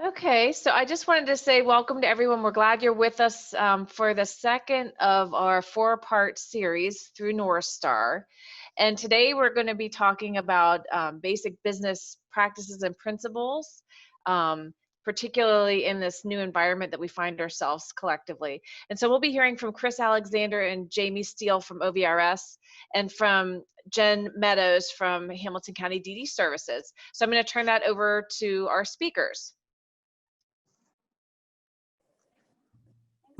Okay, so I just wanted to say welcome to everyone. We're glad you're with us for the second of our four-part series through NorthStar. And today we're going to be talking about basic business practices and principles, particularly in this new environment that we find ourselves collectively. And so we'll be hearing from Chris Alexander and Jamie Steele from OVRS and from Jen Meadows from Hamilton County DD Services. So I'm going to turn that over to our speakers.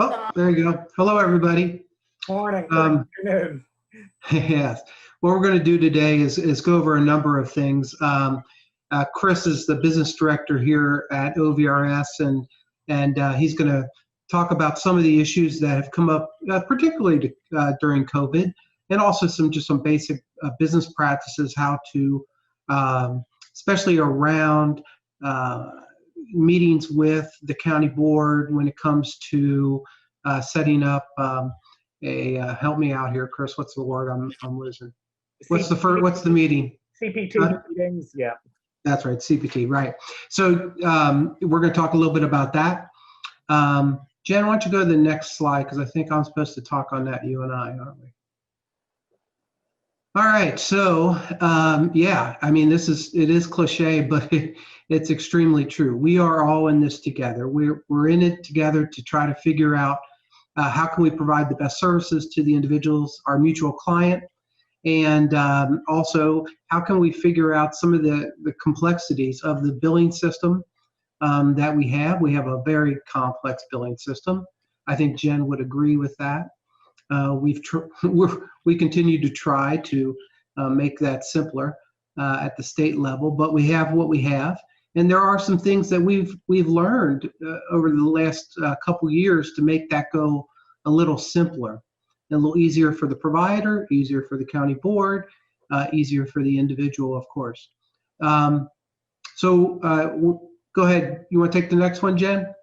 Oh, there you go. Hello, everybody. Morning. Good afternoon. Yes. What we're going to do today is go over a number of things. Chris is the business director here at OVRS, and he's going to talk about some of the issues that have come up, particularly during COVID, and also some basic business practices, how to, especially around meetings with the county board when it comes to setting up help me out here, Chris. What's the word I'm losing? What's the meeting? CPT meetings. Yeah. That's right, CPT. Right. So we're going to talk a little bit about that. Jen, why don't you go to the next slide, because I think I'm supposed to talk on that, you and I, aren't we? All right, so yeah, I mean, it is cliche, but it's extremely true. We are all in this together. We're in it together to try to figure out how can we provide the best services to the individuals, our mutual client, and also how can we figure out some of the complexities of the billing system that we have. We have a very complex billing system. I think Jen would agree with that. We continue to try to make that simpler at the state level, but we have what we have, and there are some things that we've learned over the last couple years to make that go a little simpler, a little easier for the provider, easier for the county board, easier for the individual, of course. So go ahead. You want to take the next one, Jen?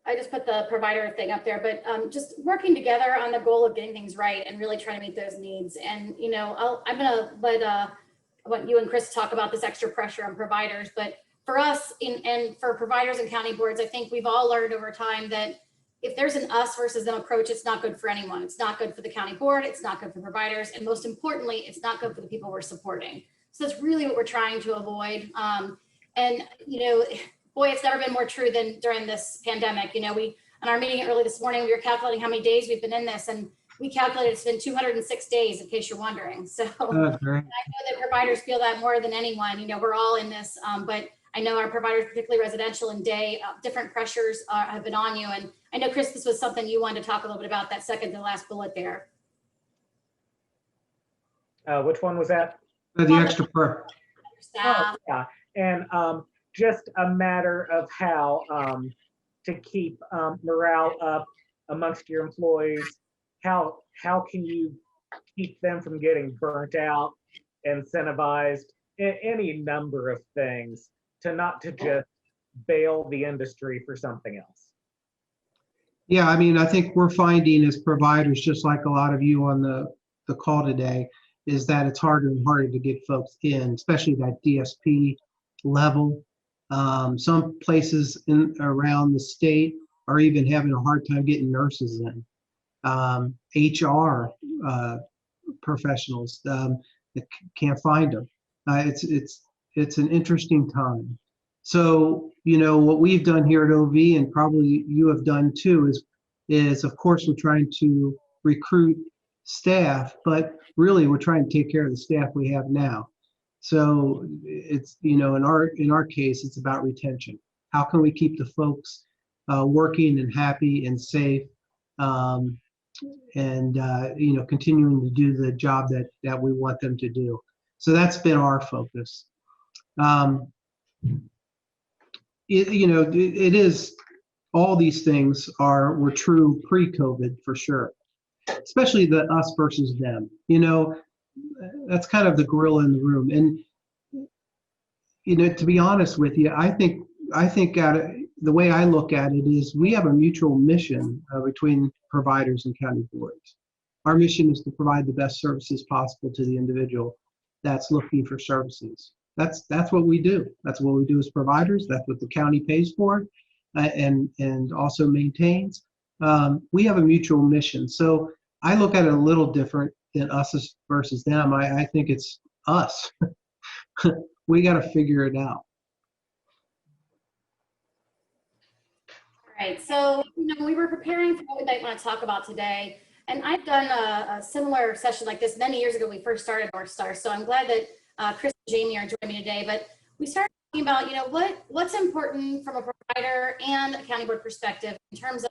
I just put the provider thing up there, but just working together on the goal of getting things right and really trying to meet those needs. And, you know, I'm going to let I want you and Chris talk about this extra pressure on providers, but for us and for providers and county boards, I think we've all learned over time that if there's an us versus them approach, it's not good for anyone. It's not good for the county board. It's not good for providers. And most importantly, it's not good for the people we're supporting. So that's really what we're trying to avoid. And, you know, boy, it's never been more true than during this pandemic. You know, in our meeting early this morning, we were calculating how many days we've been in this, and we calculated it's been 206 days, in case you're wondering. So I know that providers feel that more than anyone. You know, we're all in this, but I know our providers, particularly residential and day, different pressures have been on you. And I know, Chris, this was something you wanted to talk a little bit about, that second to last bullet there. Which one was that? The extra per. Oh, yeah. And just a matter of how to keep morale up amongst your employees. How can you keep them from getting burnt out, incentivized, any number of things to not to just bail the industry for something else. Yeah, I mean, I think we're finding as providers, just like a lot of you on the call today, is that it's harder and harder to get folks in, especially that DSP level. Some places around the state are even having a hard time getting nurses in. HR professionals can't find them. It's an interesting time. So, you know, what we've done here at OV, and probably you have done too, is of course we're trying to recruit staff, but really we're trying to take care of the staff we have now. So it's, you know, in our case, it's about retention. How can we keep the folks working and happy and safe, and you know, continuing to do the job that we want them to do. So that's been our focus. You know, it is, all these things were true pre-COVID for sure, especially the us versus them. You know, that's kind of the gorilla in the room. And, you know, to be honest with you, I think the way I look at it is we have a mutual mission between providers and county boards. Our mission is to provide the best services possible to the individual that's looking for services. That's what we do. That's what we do as providers. That's what the county pays for, and also maintains. We have a mutual mission. So I look at it a little different than us versus them. I think it's us. We got to figure it out. All right, so we were preparing for what we might want to talk about today, and I've done a similar session like this many years ago when we first started NorthStar. So I'm glad that Chris and Jamie are joining me today. But we started talking about what's important from a provider and a county board perspective in terms of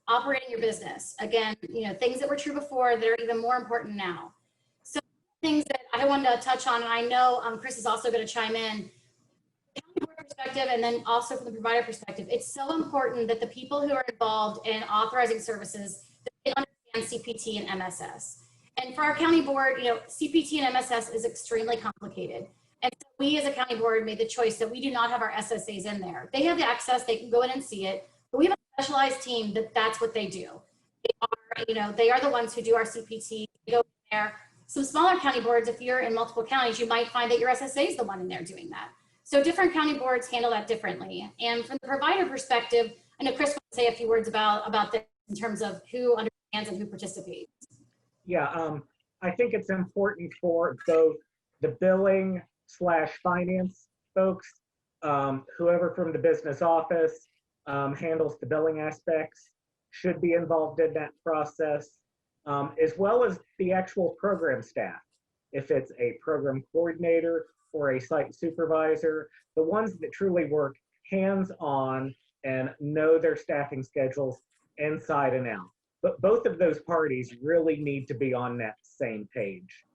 operating your business. Again, things that were true before that are even more important now. So things that I wanted to touch on, and I know Chris is also going to chime in. Perspective, and then also from the provider perspective, it's so important that the people who are involved in authorizing services, that they understand CPT and MSS. And for our county board, CPT and MSS is extremely complicated. And so we as a county board made the choice that we do not have our SSAs in there. They have the access, they can go in and see it, but we have a specialized team that's what they do. They are the ones who do our CPT, they go in there. Some smaller county boards, if you're in multiple counties, you might find that your SSA is the one in there doing that. So different county boards handle that differently. And from the provider perspective, I know Chris wants to say a few words about this in terms of who understands and who participates. Yeah, I think it's important for both the billing/finance folks, whoever from the business office handles the billing aspects should be involved in that process, as well as the actual program staff. If it's a program coordinator or a site supervisor, the ones that truly work hands-on and know their staffing schedules inside and out. But both of those parties really need to be on that same page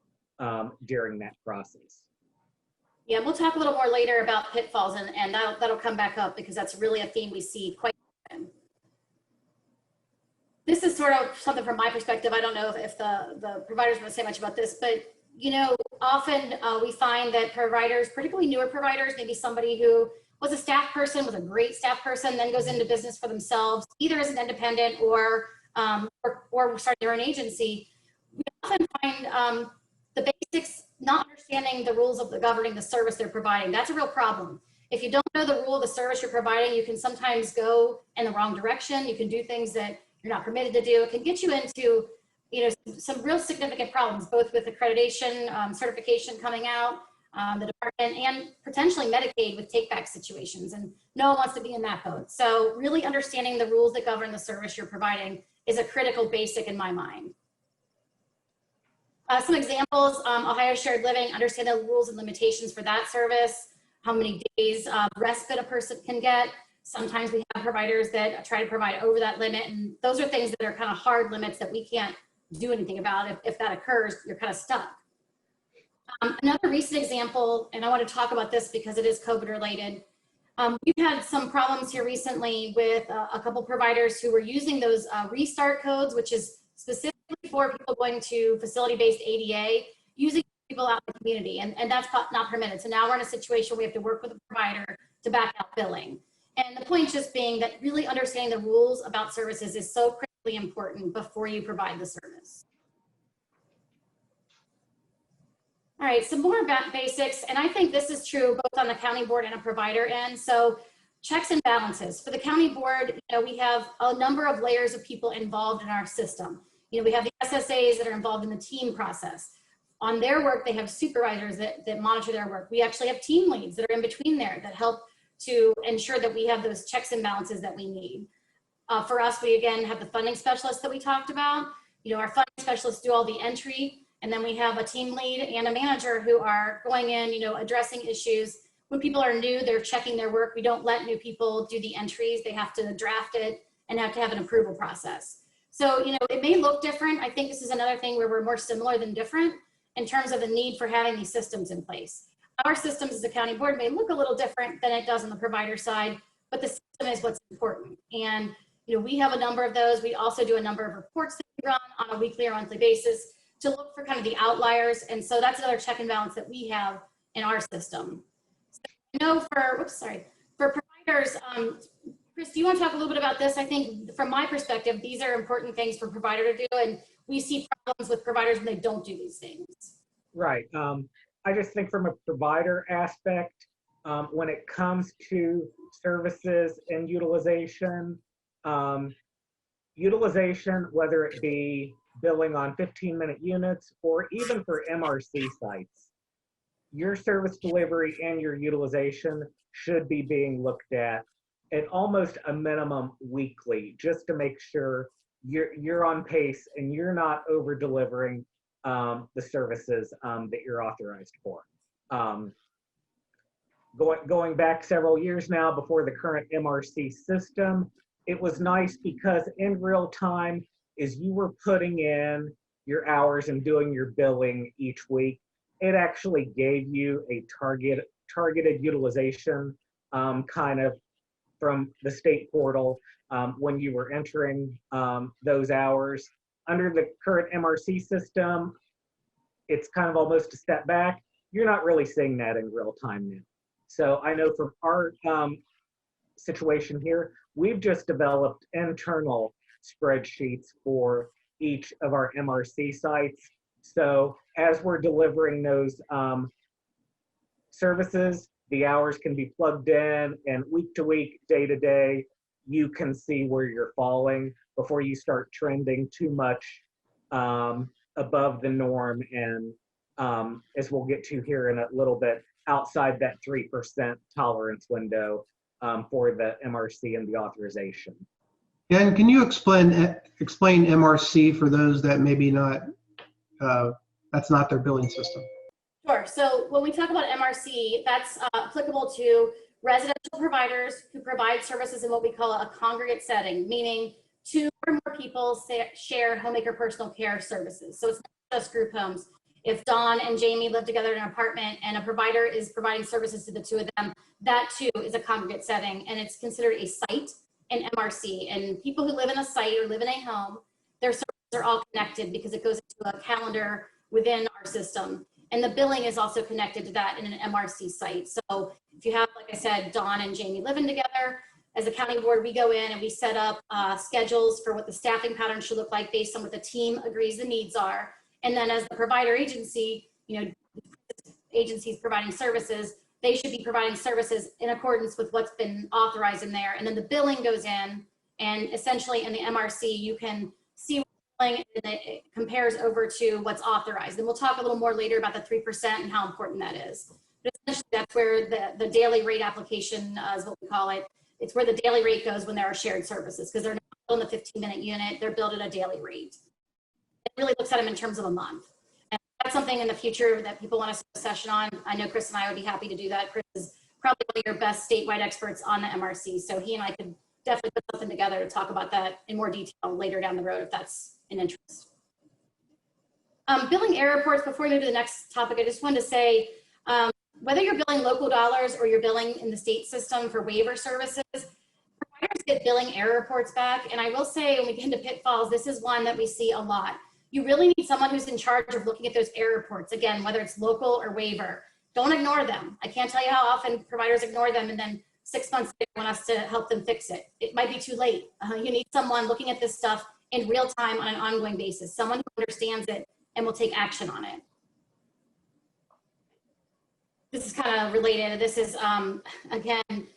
during that process. Yeah, we'll talk a little more later about pitfalls, and that'll come back up because that's really a theme we see quite often. This is sort of something from my perspective. I don't know if the providers want to say much about this, but often we find that providers, particularly newer providers, maybe somebody who was a staff person, was a great staff person, then goes into business for themselves, either as an independent or starting their own agency. We often find the basics, not understanding the rules of governing the service they're providing. That's a real problem. If you don't know the rule of the service you're providing, you can sometimes go in the wrong direction. You can do things that you're not permitted to do. It can get you into some real significant problems, both with accreditation, certification coming out, the department, and potentially Medicaid with take-back situations. And no one wants to be in that boat. So really understanding the rules that govern the service you're providing is a critical basic in my mind. Some examples, Ohio Shared Living, understand the rules and limitations for that service, how many days respite a person can get. Sometimes we have providers that try to provide over that limit, and those are things that are kind of hard limits that we can't do anything about. If that occurs, you're kind of stuck. Another recent example, and I want to talk about this because it is COVID related. We've had some problems here recently with a couple providers who were using those restart codes, which is specifically for people going to facility-based ADA, using people out in the community, and that's not permitted. So now we're in a situation where we have to work with a provider to back out billing. And the point just being that really understanding the rules about services is so critically important before you provide the service. All right, some more about basics, and I think this is true both on the county board and a provider end. So checks and balances. For the county board, we have a number of layers of people involved in our system. We have the SSAs that are involved in the team process. On their work, they have supervisors that monitor their work. We actually have team leads that are in between there that help to ensure that we have those checks and balances that we need. For us, we again have the funding specialists that we talked about. Our funding specialists do all the entry, and then we have a team lead and a manager who are going in, addressing issues. When people are new, they're checking their work. We don't let new people do the entries. They have to draft it and have to have an approval process. So, it may look different. I think this is another thing where we're more similar than different in terms of the need for having these systems in place. Our systems as a county board may look a little different than it does on the provider side, but the system is what's important. And, we have a number of those. We also do a number of reports that we run on a weekly or monthly basis to look for kind of the outliers. And so that's another check and balance that we have in our system. So I know for providers, Chris, do you want to talk a little bit about this? I think from my perspective, these are important things for a provider to do, and we see problems with providers when they don't do these things. Right. I just think from a provider aspect, when it comes to services and utilization, whether it be billing on 15-minute units or even for MRC sites, your service delivery and your utilization should be being looked at almost a minimum weekly, just to make sure you're on pace and you're not over delivering the services that you're authorized for. Going back several years now before the current MRC system, it was nice because in real time, as you were putting in your hours and doing your billing each week, it actually gave you a targeted utilization kind of from the state portal when you were entering those hours. Under the current MRC system, it's kind of almost a step back. You're not really seeing that in real time now. So I know from our situation here, we've just developed internal spreadsheets for each of our MRC sites. So as we're delivering those services, the hours can be plugged in, and week to week, day to day, you can see where you're falling before you start trending too much above the norm, and as we'll get to here in a little bit, outside that 3% tolerance window for the MRC and the authorization. Yeah, and can you explain MRC for those that maybe not, that's not their billing system? Sure. So when we talk about MRC, that's applicable to residential providers who provide services in what we call a congregate setting, meaning 2 or more people share homemaker personal care services. So it's not just group homes. If Dawn and Jamie live together in an apartment and a provider is providing services to the 2 of them, that too is a congregate setting, and it's considered a site in MRC. And people who live in a site or live in a home, their services are all connected because it goes into a calendar within our system. And the billing is also connected to that in an MRC site. So if you have, like I said, Dawn and Jamie living together, as a county board, we go in and we set up schedules for what the staffing pattern should look like based on what the team agrees the needs are. And then as the provider agency, agencies providing services, they should be providing services in accordance with what's been authorized in there. And then the billing goes in, and essentially in the MRC, you can see and it compares over to what's authorized. And we'll talk a little more later about the 3% and how important that is. But essentially that's where the daily rate application is what we call it. It's where the daily rate goes when there are shared services, because they're not on the 15-minute unit, they're billed at a daily rate. It really looks at them in terms of a month. And that's something in the future that people want to set a session on. I know Chris and I would be happy to do that. Chris is probably one of your best statewide experts on the MRC. So he and I could definitely put something together to talk about that in more detail later down the road if that's an interest. Billing error reports, before we move to the next topic, I just wanted to say, whether you're billing local dollars or you're billing in the state system for waiver services, providers get billing error reports back. And I will say, when we get into pitfalls, this is one that we see a lot. You really need someone who's in charge of looking at those error reports. Again, whether it's local or waiver, don't ignore them. I can't tell you how often providers ignore them and then 6 months later want us to help them fix it. It might be too late. You need someone looking at this stuff in real time on an ongoing basis, someone who understands it and will take action on it. This is kind of related. This is, again,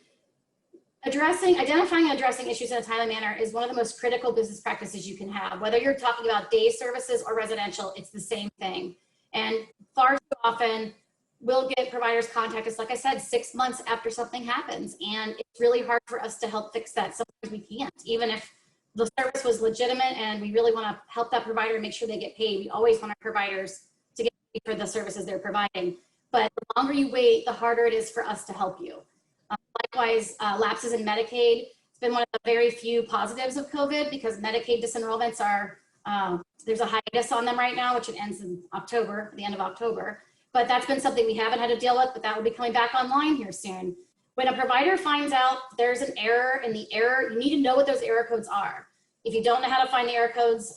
identifying and addressing issues in a timely manner is one of the most critical business practices you can have. Whether you're talking about day services or residential, it's the same thing. And far too often, we'll get providers contact us, like I said, 6 months after something happens. And it's really hard for us to help fix that. Sometimes we can't, even if the service was legitimate and we really want to help that provider and make sure they get paid. We always want our providers to get paid for the services they're providing. But the longer you wait, the harder it is for us to help you. Likewise, lapses in Medicaid. It's been one of the very few positives of COVID because Medicaid disenrollments are, there's a hiatus on them right now, which it ends in October, the end of October. But that's been something we haven't had to deal with, but that will be coming back online here soon. When a provider finds out there's an error, and the error, you need to know what those error codes are. If you don't know how to find the error codes,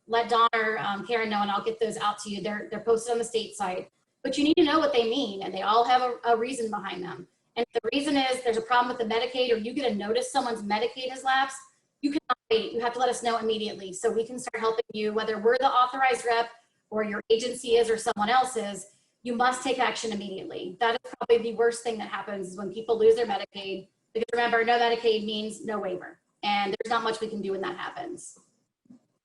let Dawn or Karen know, and I'll get those out to you. They're posted on the state site. But you need to know what they mean, and they all have a reason behind them. And if the reason is there's a problem with the Medicaid, or you get a notice someone's Medicaid has lapsed, you cannot wait. You have to let us know immediately so we can start helping you, whether we're the authorized rep or your agency is or someone else is. you must take action immediately. That is probably the worst thing that happens is when people lose their Medicaid, because remember, no Medicaid means no waiver, and there's not much we can do when that happens.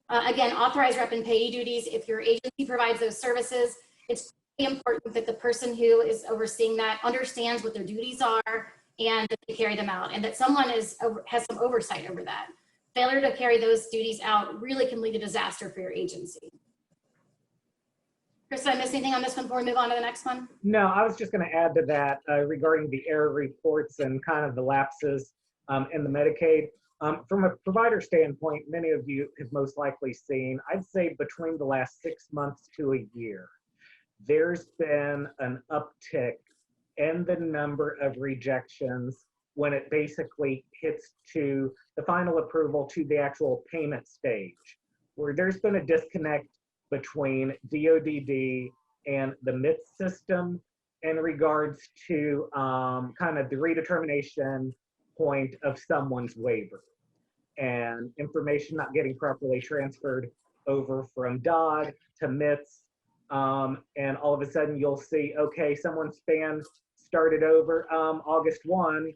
Again, authorized rep and payee duties. If your agency provides those services, it's really important that the person who is overseeing that understands what their duties are and that they carry them out, and that someone has some oversight over that. Failure to carry those duties out really can lead to disaster for your agency. Chris, did I miss anything on this one before we move on to the next one? No, I was just going to add to that regarding the error reports and kind of the lapses in the Medicaid. From a provider standpoint, many of you have most likely seen, I'd say between the last 6 months to a year, there's been an uptick in the number of rejections when it basically hits to the final approval to the actual payment stage, where there's been a disconnect between DODD and the MITS system in regards to kind of the redetermination point of someone's waiver and information not getting properly transferred over from DOD to MITS. And all of a sudden you'll see, okay, someone's span started over August 1.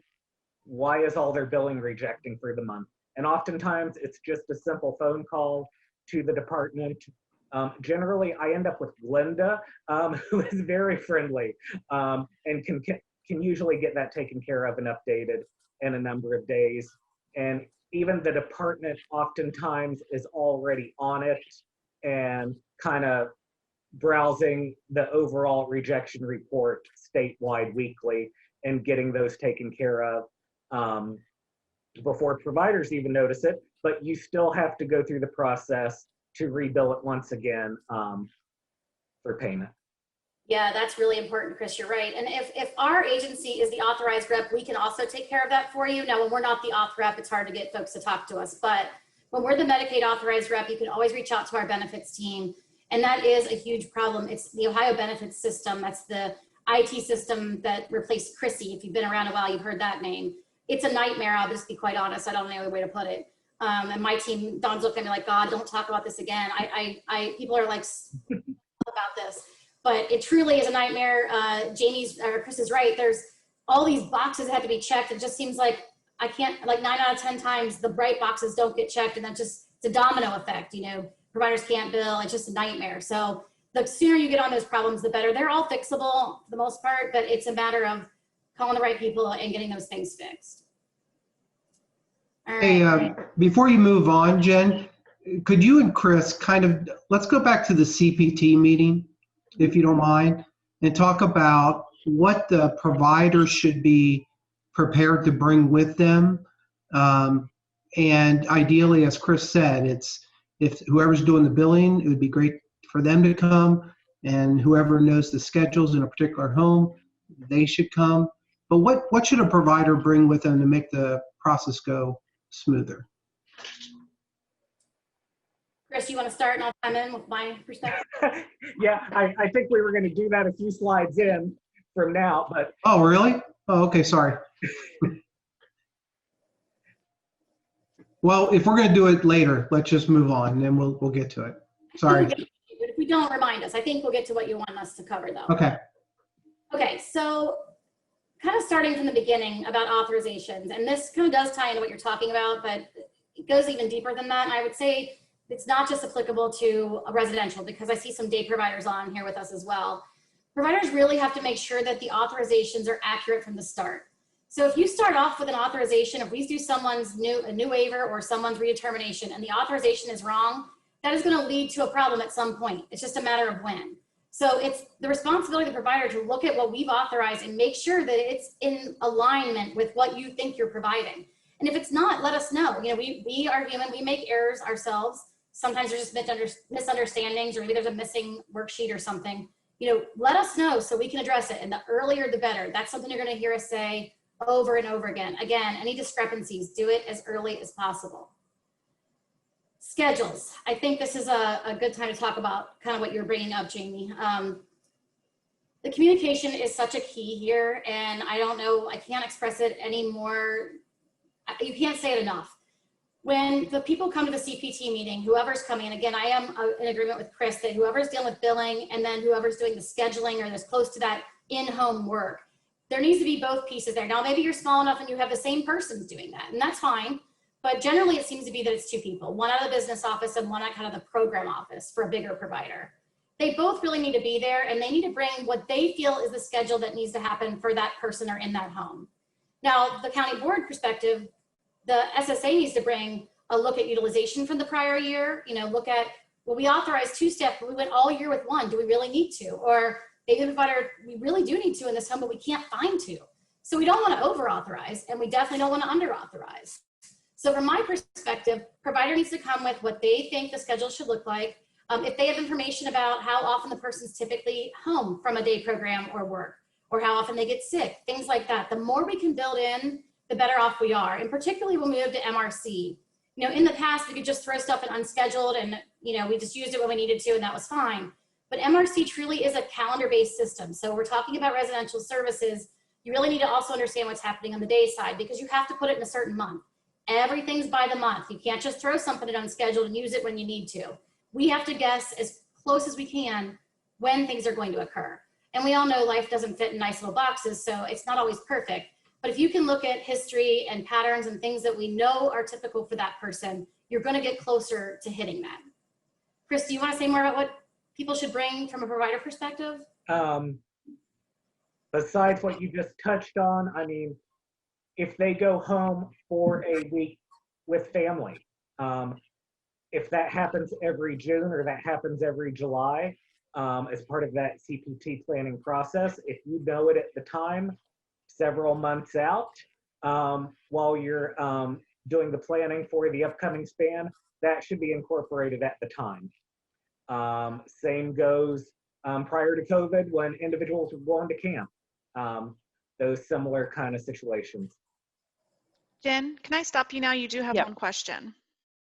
Why is all their billing rejecting for the month? And oftentimes it's just a simple phone call to the department. Generally, I end up with Linda, who is very friendly and can usually get that taken care of and updated in a number of days. And even the department oftentimes is already on it and kind of browsing the overall rejection report statewide weekly and getting those taken care of before providers even notice it. But you still have to go through the process to rebill it once again for payment. Yeah, that's really important, Chris. You're right. And if our agency is the authorized rep, we can also take care of that for you. Now, when we're not the auth rep, it's hard to get folks to talk to us. But when we're the Medicaid authorized rep, you can always reach out to our benefits team. And that is a huge problem. It's the Ohio benefits system. That's the IT system that replaced Chrissy. If you've been around a while, you've heard that name. It's a nightmare. I'll just be quite honest. I don't know any other way to put it. And my team, Don's looking at me like, God, don't talk about this again. People are like about this, but it truly is a nightmare. Chris is right. There's all these boxes that have to be checked. It just seems like I can't, like 9 out of 10 times the bright boxes don't get checked. And it's a domino effect, you know, providers can't bill. It's just a nightmare. So the sooner you get on those problems, the better. They're all fixable for the most part, but it's a matter of calling the right people and getting those things fixed. All right. Hey, before you move on, Jen, could you and Chris let's go back to the CPT meeting, if you don't mind, and talk about what the providers should be prepared to bring with them. And ideally, as Chris said, if whoever's doing the billing, it would be great for them to come, and whoever knows the schedules in a particular home, they should come. But what should a provider bring with them to make the process go smoother? Chris, you want to start and I'll chime in with my perspective? Yeah, I think we were going to do that a few slides in from now, but. Oh, really? Oh, okay, sorry. Well, if we're going to do it later, let's just move on and then we'll get to it. Sorry. But if we don't, remind us. I think we'll get to what you want us to cover though. Okay. Okay, so kind of starting from the beginning about authorizations, and this kind of does tie into what you're talking about, but it goes even deeper than that. And I would say it's not just applicable to a residential, because I see some day providers on here with us as well. Providers really have to make sure that the authorizations are accurate from the start. So if you start off with an authorization, if we do someone's a new waiver or someone's redetermination and the authorization is wrong, that is going to lead to a problem at some point. It's just a matter of when. So it's the responsibility of the provider to look at what we've authorized and make sure that it's in alignment with what you think you're providing. And if it's not, let us know. You know, we are human, we make errors ourselves. Sometimes there's just misunderstandings, or maybe there's a missing worksheet or something. You know, let us know so we can address it. And the earlier, the better. That's something you're going to hear us say over and over again. Again, any discrepancies, do it as early as possible. Schedules. I think this is a good time to talk about kind of what you're bringing up, Jamie. The communication is such a key here, and I don't know, I can't express it any more. You can't say it enough. When the people come to the CPT meeting, whoever's coming, and again, I am in agreement with Chris that whoever's dealing with billing and then whoever's doing the scheduling or that's close to that in-home work, there needs to be both pieces there. Now, maybe you're small enough and you have the same persons doing that, and that's fine. But generally, it seems to be that it's two people, one out of the business office and one out kind of the program office for a bigger provider. They both really need to be there, and they need to bring what they feel is the schedule that needs to happen for that person or in that home. Now, the county board perspective, the SSA needs to bring a look at utilization from the prior year, look at, well, we authorized 2 staff, but we went all year with 1. Do we really need to? Or maybe the provider, we really do need 2 in this home, but we can't find 2. So we don't want to over authorize, and we definitely don't want to under authorize. So from my perspective, provider needs to come with what they think the schedule should look like. If they have information about how often the person's typically home from a day program or work, or how often they get sick, things like that. The more we can build in, the better off we are. And particularly when we move to MRC. In the past, we could just throw stuff in unscheduled and, we just used it when we needed to and that was fine. But MRC truly is a calendar-based system. So we're talking about residential services. You really need to also understand what's happening on the day side because you have to put it in a certain month. Everything's by the month. You can't just throw something in unscheduled and use it when you need to. We have to guess as close as we can when things are going to occur. And we all know life doesn't fit in nice little boxes, so it's not always perfect. But if you can look at history and patterns and things that we know are typical for that person, you're going to get closer to hitting that. Chris, do you want to say more about what people should bring from a provider perspective? Besides what you just touched on, I mean, if they go home for a week with family, if that happens every June or that happes every July, as part of that CPT planning process, if you know it at the time, several months out, while you're doing the planning for the upcoming span, that should be incorporated at the time. Same goes prior to COVID when individuals were going to camp. Those similar kind of situations. Jen, can I stop you now? You do have Yep. one question.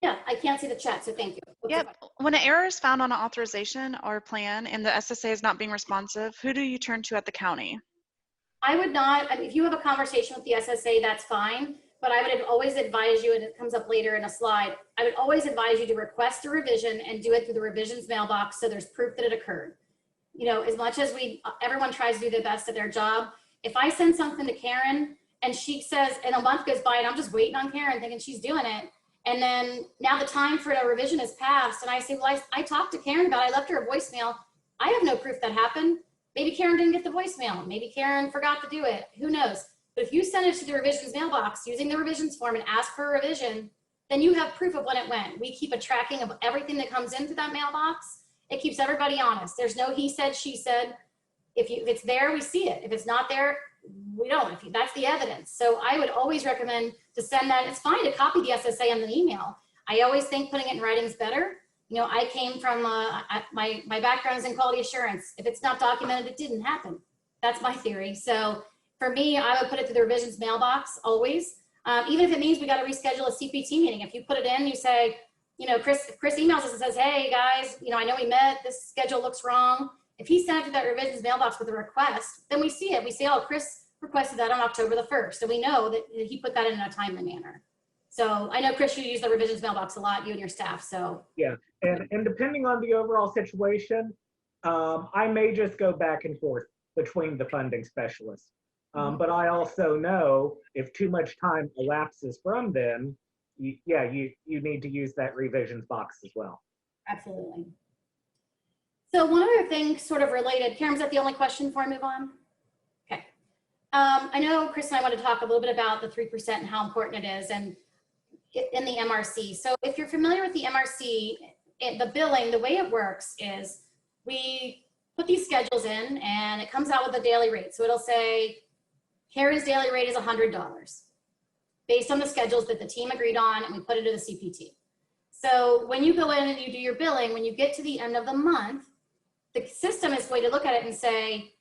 Yeah, I can't see the chat, so thank you. Yep. When an error is found on an authorization or plan and the SSA is not being responsive, who do you turn to at the county? I would not, if you have a conversation with the SSA, that's fine, but I would always advise you, and it comes up later in a slide, I would always advise you to request a revision and do it through the revisions mailbox so there's proof that it occurred. As much as everyone tries to do their best at their job, if I send something to Karen and she says, and a month goes by and I'm just waiting on Karen thinking she's doing it, and then now the time for a revision has passed, and I say, well, I talked to Karen about it, I left her a voicemail, I have no proof that happened. Maybe Karen didn't get the voicemail. Maybe Karen forgot to do it. Who knows? But if you send it to the revisions mailbox using the revisions form and ask for a revision, then you have proof of when it went. We keep a tracking of everything that comes into that mailbox. It keeps everybody honest. There's no he said, she said. If it's there, we see it. If it's not there, we don't. That's the evidence. So I would always recommend to send that. It's fine to copy the SSA on the email. I always think putting it in writing is better. I came from, my background is in quality assurance. If it's not documented, it didn't happen. That's my theory. So for me, I would put it to the revisions mailbox always. Even if it means we got to reschedule a CPT meeting. If you put it in, you say, Chris emails us and says, hey guys, I know we met, this schedule looks wrong. If he sent it to that revisions mailbox with a request, then we see it. We say, oh, Chris requested that on October the 1st. So we know that he put that in a timely manner. So I know, Chris, you use the revisions mailbox a lot, you and your staff, so. Yeah, and depending on the overall situation, I may just go back and forth between the funding specialists. But I also know if too much time elapses from then, you need to use that revisions box as well. Absolutely. So one other thing sort of related, Karen, is that the only question before I move on? Okay. I know Chris and I want to talk a little bit about the 3% and how important it is and in the MRC. So if you're familiar with the MRC, the billing, the way it works is we put these schedules in and it comes out with a daily rate. So it'll say Karen's daily rate is $100 based on the schedules that the team agreed on, and we put it into the CPT. So when you go in and you do your billing, when you get to the end of the month, the system is going to look at it and say,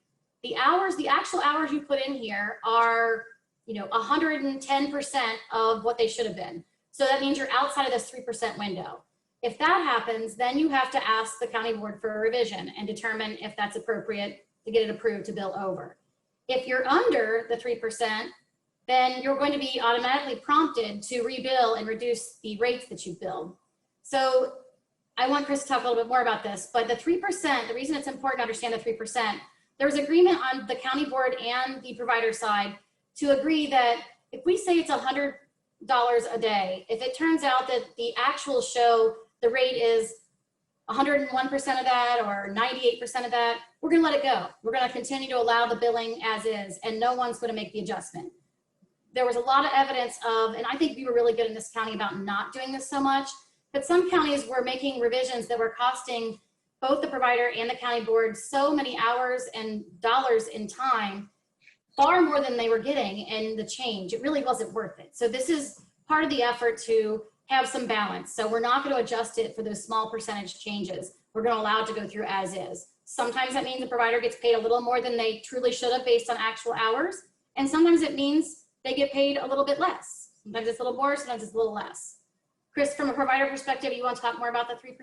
the actual hours you put in here are 110% of what they should have been. So that means you're outside of this 3% window. If that happens, then you have to ask the county board for a revision and determine if that's appropriate to get it approved to bill over. If you're under the 3%, then you're going to be automatically prompted to rebill and reduce the rates that you billed. So I want Chris to talk a little bit more about this, but the 3%, the reason it's important to understand the 3%, there was agreement on the county board and the provider side to agree that if we say it's $100 a day, if it turns out that the actual show, the rate is 101% of that or 98% of that, we're gonna let it go. We're gonna continue to allow the billing as is, and no one's gonna make the adjustment. There was a lot of evidence of, and I think we were really good in this county about not doing this so much, but some counties were making revisions that were costing both the provider and the county board so many hours and dollars in time, far more than they were getting in the change. It really wasn't worth it. So this is part of the effort to have some balance. So we're not going to adjust it for those small percentage changes. We're going to allow it to go through as is. Sometimes that means the provider gets paid a little more than they truly should have based on actual hours. And sometimes it means they get paid a little bit less. Sometimes it's a little more, sometimes it's a little less. Chris, from a provider perspective, you want to talk more about the 3%?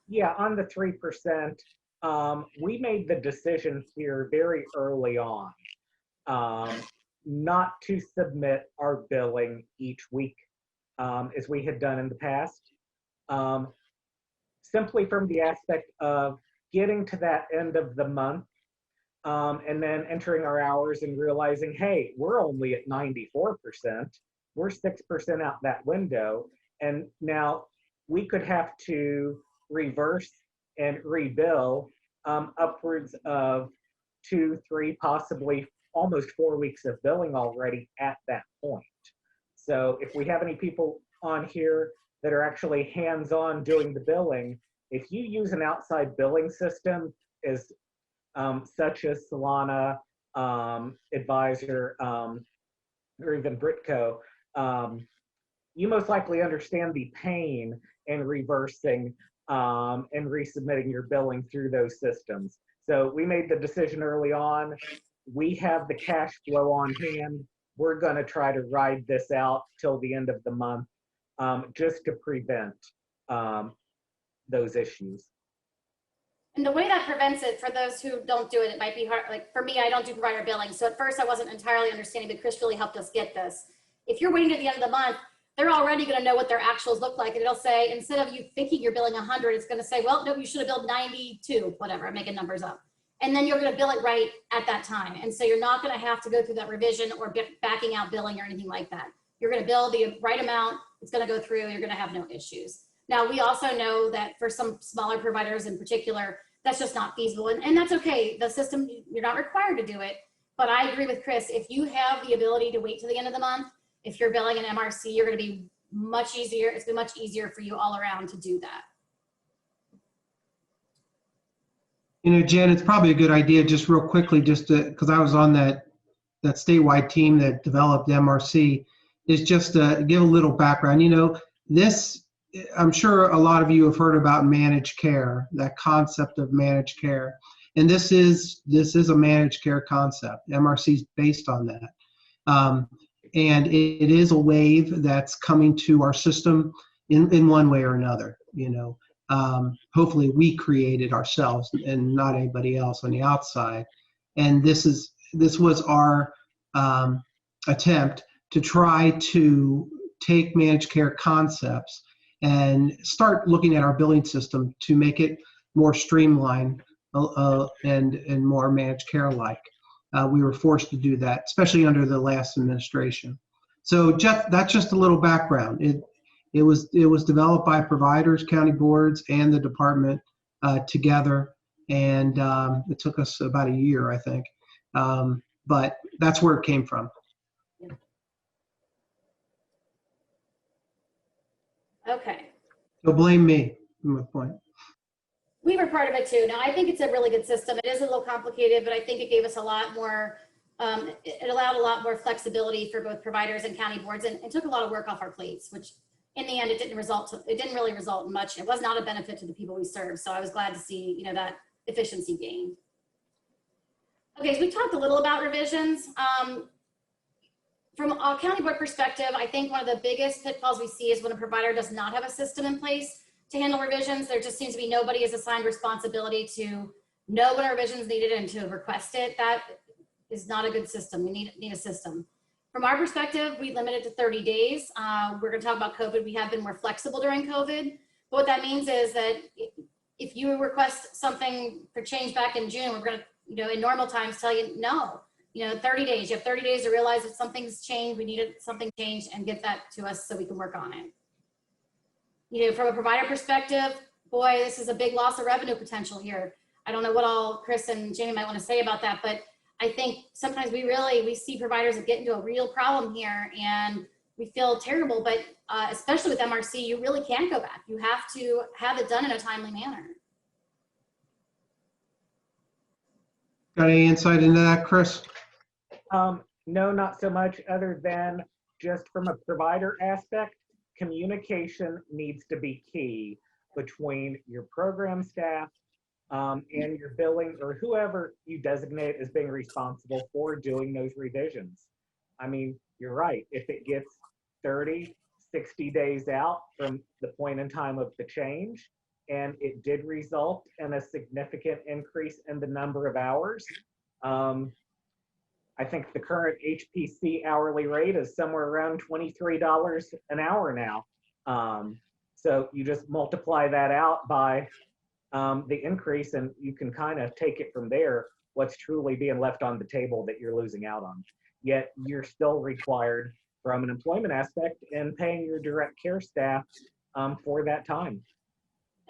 Yeah, on the 3%, we made the decision here very early on not to submit our billing each week as we had done in the past, simply from the aspect of getting to that end of the month and then entering our hours and realizing, hey, we're only at 94%. We're 6% out that window. And now we could have to reverse and rebill upwards of 2, 3, possibly almost 4 weeks of billing already at that point. So if we have any people on here that are actually hands-on doing the billing, if you use an outside billing system as such as Solana, Advisor, or even Britco, you most likely understand the pain in reversing and resubmitting your billing through those systems. So we made the decision early on. We have the cash flow on hand. We're going to try to ride this out till the end of the month just to prevent those issues. And the way that prevents it, for those who don't do it, it might be hard. Like for me, I don't do provider billing. So at first I wasn't entirely understanding, but Chris really helped us get this. If you're waiting to the end of the month, they're already going to know what their actuals look like. And it'll say, instead of you thinking you're billing 100, it's going to say, well, no, you should have billed 92, whatever, I'm making numbers up. And then you're going to bill it right at that time. And so you're not going to have to go through that revision or backing out billing or anything like that. You're going to bill the right amount. It's going to go through. You're going to have no issues. Now, we also know that for some smaller providers in particular, that's just not feasible. And that's okay. The system, you're not required to do it. But I agree with Chris. If you have the ability to wait till the end of the month, if you're billing an MRC, you're going to be much easier. It's been much easier for you all around to do that. You know, Jen, it's probably a good idea just real quickly, just to, because I was on that statewide team that developed MRC, is just to give a little background. You know, this, I'm sure a lot of you have heard about managed care, that concept of managed care. And this is a managed care concept. MRC is based on that. And it is a wave that's coming to our system in one way or another. You know, hopefully we create it ourselves and not anybody else on the outside. And this was our attempt to try to take managed care concepts and start looking at our billing system to make it more streamlined and more managed care like. We were forced to do that, especially under the last administration. So that's just a little background. It was developed by providers, county boards, and the department together, and it took us about a year, I think. But that's where it came from. Okay. So blame me, from my point. We were part of it too. Now, I think it's a really good system. It is a little complicated, but I think it gave us a lot more, it allowed a lot more flexibility for both providers and county boards, and it took a lot of work off our plates, which in the end, it didn't really result in much. It was not a benefit to the people we serve. So I was glad to see, you know, that efficiency gain. Okay, so we talked a little about revisions. From a county board perspective, I think one of the biggest pitfalls we see is when a provider does not have a system in place to handle revisions. There just seems to be nobody is assigned responsibility to know when a revision is needed and to request it. That is not a good system. We need a system. From our perspective, we limit it to 30 days. We're going to talk about COVID. We have been more flexible during COVID. But what that means is that if you request something for change back in June, we're going to, in normal times tell you, no, 30 days. You have 30 days to realize that something's changed, we needed something changed, and get that to us so we can work on it. From a provider perspective, boy, this is a big loss of revenue potential here. I don't know what all Chris and Jamie might want to say about that, but I think sometimes we see providers that get into a real problem here and we feel terrible, but especially with MRC, you really can't go back. You have to have it done in a timely manner. Got any insight into that, Chris? No, not so much, other than just from a provider aspect, communication needs to be key between your program staff and your billing or whoever you designate as being responsible for doing those revisions. I mean, you're right. If it gets 30, 60 days out from the point in time of the change, and it did result in a significant increase in the number of hours, I think the current HPC hourly rate is somewhere around $23 an hour now. So you just multiply that out by the increase, and you can kind of take it from there, what's truly being left on the table that you're losing out on. Yet you're still required from an employment aspect and paying your direct care staff for that time.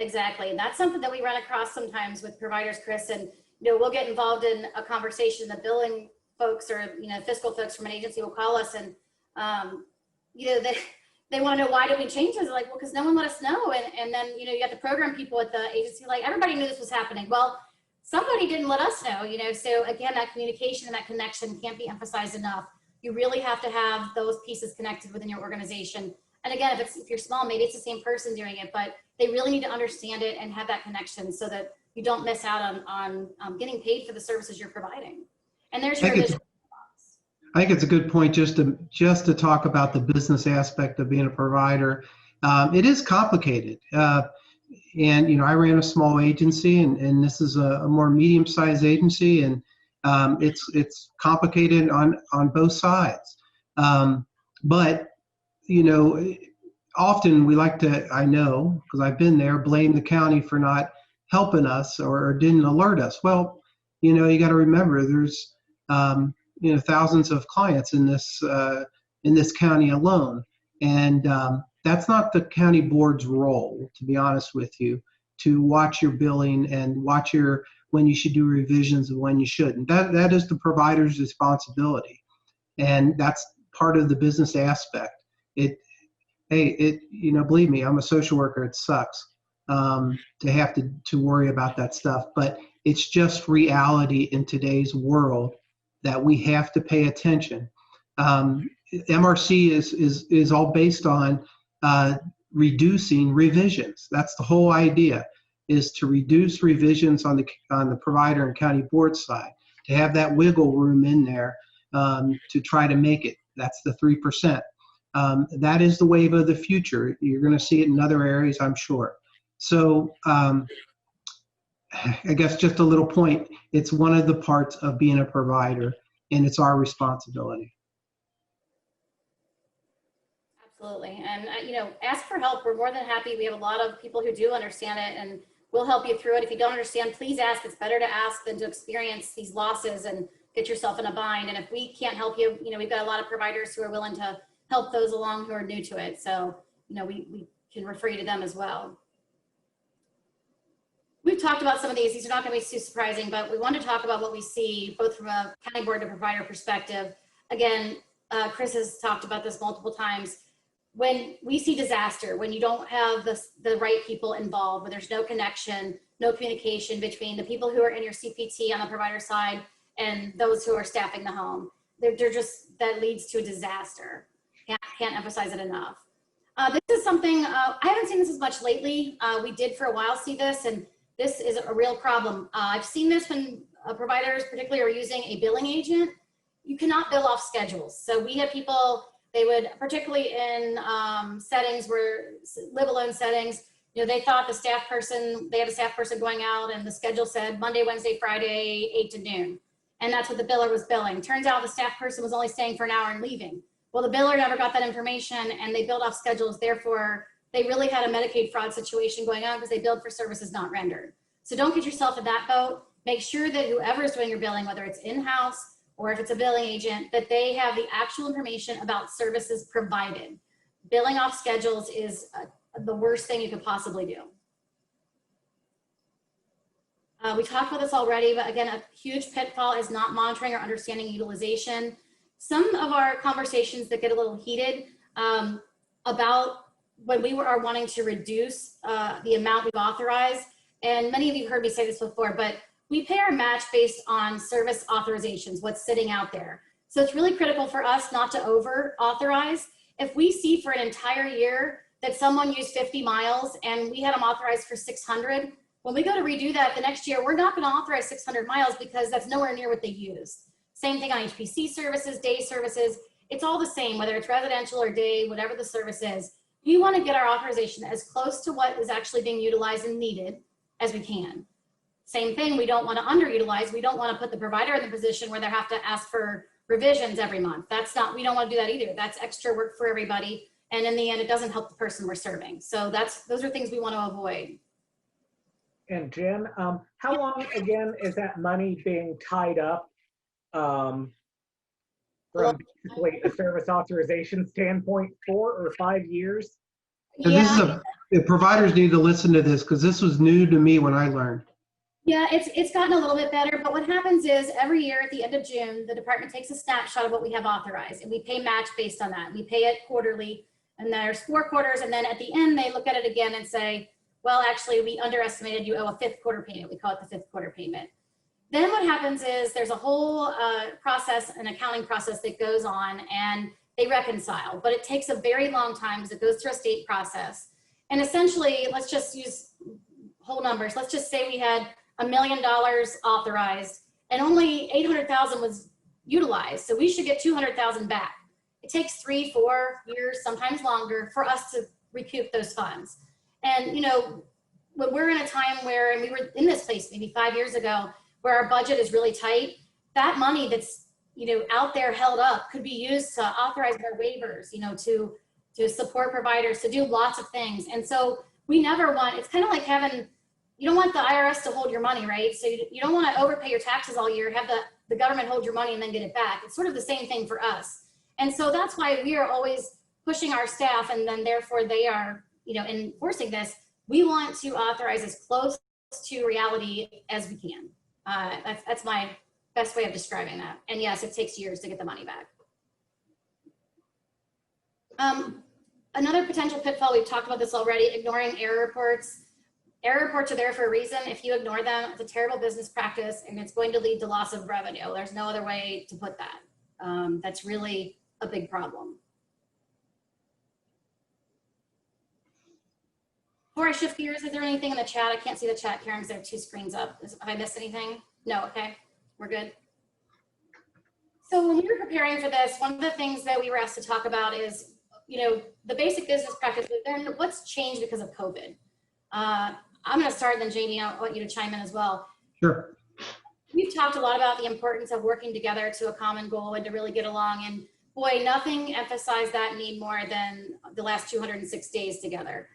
Exactly, and that's something that we run across sometimes with providers, Chris, and we'll get involved in a conversation. The billing folks or fiscal folks from an agency will call us, and they want to know, why did we change this? Like, well, because no one let us know. And then you got the program people at the agency, like, everybody knew this was happening. Well, somebody didn't let us know. So again, that communication and that connection can't be emphasized enough. You really have to have those pieces connected within your organization. And again, if you're small, maybe it's the same person doing it, but they really need to understand it and have that connection so that you don't miss out on getting paid for the services you're providing. And there's your vision. I think it's a good point just to talk about the business aspect of being a provider. It is complicated. And I ran a small agency, and this is a more medium-sized agency, and it's complicated on both sides. But often we like to, I know, because I've been there, blame the county for not helping us or didn't alert us. Well, you got to remember there's thousands of clients in this county alone, and that's not the county board's role, to be honest with you, to watch your billing and watch when you should do revisions and when you shouldn't. That is the provider's responsibility, and that's part of the business aspect. Believe me, I'm a social worker. It sucks to have to worry about that stuff, but it's just reality in today's world that we have to pay attention. MRC is all based on reducing revisions. That's the whole idea, is to reduce revisions on the provider and county board side, to have that wiggle room in there to try to make it. That's the 3%. That is the wave of the future. You're going to see it in other areas, I'm sure. So I guess just a little point, it's one of the parts of being a provider, and it's our responsibility. Absolutely. And, ask for help. We're more than happy. We have a lot of people who do understand it, and we'll help you through it. If you don't understand, please ask. It's better to ask than to experience these losses and get yourself in a bind. And if we can't help you, we've got a lot of providers who are willing to help those along who are new to it. So, we can refer you to them as well. We've talked about some of these. These are not going to be too surprising, but we want to talk about what we see both from a county board to provider perspective. Again, Chris has talked about this multiple times. When we see disaster, when you don't have the right people involved, when there's no connection, no communication between the people who are in your CPT on the provider side and those who are staffing the home, that leads to a disaster. Can't emphasize it enough. This is something, I haven't seen this as much lately. We did for a while see this, and this is a real problem. I've seen this when providers particularly are using a billing agent. You cannot bill off schedules. So we had people, they would, particularly in settings where live-alone settings, they thought they had a staff person going out and the schedule said Monday, Wednesday, Friday, 8 to noon. and that's what the biller was billing. Turns out the staff person was only staying for an hour and leaving. Well, the biller never got that information, and they billed off schedules. Therefore, they really had a Medicaid fraud situation going on because they billed for services not rendered. So don't get yourself in that boat. Make sure that whoever is doing your billing, whether it's in-house or if it's a billing agent, that they have the actual information about services provided. Billing off schedules is the worst thing you could possibly do. We talked about this already, but again, a huge pitfall is not monitoring or understanding utilization. Some of our conversations that get a little heated about when we are wanting to reduce the amount we've authorized, and many of you heard me say this before, but we pay our match based on service authorizations, what's sitting out there. So it's really critical for us not to over authorize. If we see for an entire year that someone used 50 miles and we had them authorized for 600, when we go to redo that the next year, we're not going to authorize 600 miles because that's nowhere near what they used. Same thing on HPC services, day services. It's all the same, whether it's residential or day, whatever the service is. We want to get our authorization as close to what is actually being utilized and needed as we can. Same thing, we don't want to underutilize. We don't want to put the provider in the position where they have to ask for revisions every month. That's not, we don't want to do that either. That's extra work for everybody. And in the end, it doesn't help the person we're serving. So those are things we want to avoid. And Jen, how long again is that money being tied up from basically a service authorization standpoint, 4 or 5 years? So Yeah. the providers need to listen to this because this was new to me when I learned. Yeah, it's gotten a little bit better, but what happens is every year at the end of June, the department takes a snapshot of what we have authorized, and we pay match based on that. We pay it quarterly, and there's 4 quarters, and then at the end, they look at it again and say, well, actually, we underestimated, you owe a 5th quarter payment. We call it the 5th quarter payment. Then what happens is there's a whole process, an accounting process that goes on, and they reconcile, but it takes a very long time because it goes through a state process. And essentially, let's just use whole numbers. Let's just say we had $1 million authorized and only 800,000 was utilized. So we should get 200,000 back. It takes 3, 4 years, sometimes longer, for us to recoup those funds. And you know, when we're in a time where, and we were in this place maybe 5 years ago, where our budget is really tight, that money that's, you know, out there held up could be used to authorize more waivers, you know, to support providers, to do lots of things. And so we never want, it's kind of like having, you don't want the IRS to hold your money, right? So you don't want to overpay your taxes all year, have the government hold your money and then get it back. It's sort of the same thing for us. And so that's why we are always pushing our staff, and then therefore they are, you know, enforcing this. We want to authorize as close to reality as we can. That's my best way of describing that. And yes, it takes years to get the money back. Another potential pitfall, we've talked about this already, ignoring error reports. Error reports are there for a reason. If you ignore them, it's a terrible business practice and it's going to lead to loss of revenue. There's no other way to put that. That's really a big problem. Before I shift gears, is there anything in the chat? I can't see the chat, Karen, because I have 2 screens up. Have I missed anything? No, okay, we're good. So when we were preparing for this, one of the things that we were asked to talk about is, you know, the basic business practice, but then what's changed because of COVID? I'm going to start, and then Jamie, I want you to chime in as well. Sure. We've talked a lot about the importance of working together to a common goal and to really get along. And boy, nothing emphasized that need more than the last 206 days together.